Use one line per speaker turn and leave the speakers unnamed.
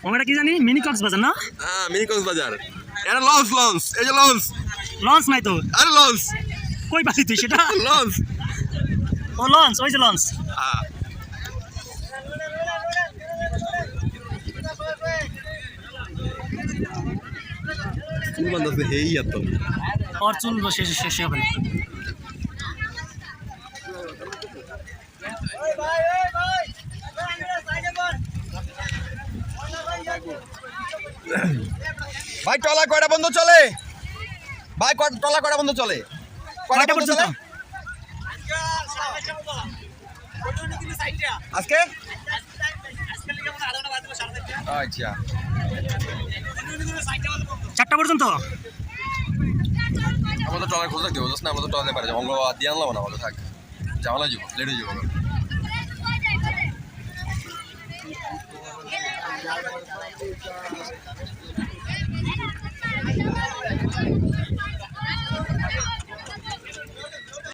ওটা কি জানি মিনি কক্সবাজার না?
হ্যাঁ মিনি কক্সবাজার। এটা লঞ্চ লঞ্চ, এই যে লঞ্চ।
লঞ্চ নাই তো।
আরে লঞ্চ।
কই পালি তুই সেটা?
লঞ্চ।
ও লঞ্চ, ওই যে লঞ্চ।
হ্যাঁ। চুল বাঁধাচ্ছে হেই এত।
ওর চুল শেষ শেষ হবে না।
ভাই টলা কয়টা বন্ধ চলে? ভাই টলা কয়টা বন্ধ চলে?
কয়টা পর্যন্ত?
আজকে আচ্ছা
4টা পর্যন্ত।
আমাদের টলা খোঁজ রাখতে হবে না, আমাদের টলাতে পারে আমরা দিয়ে আনলাম না, আমাদের থাক ঝামেলা যাবো, লেট হয়ে যাবো।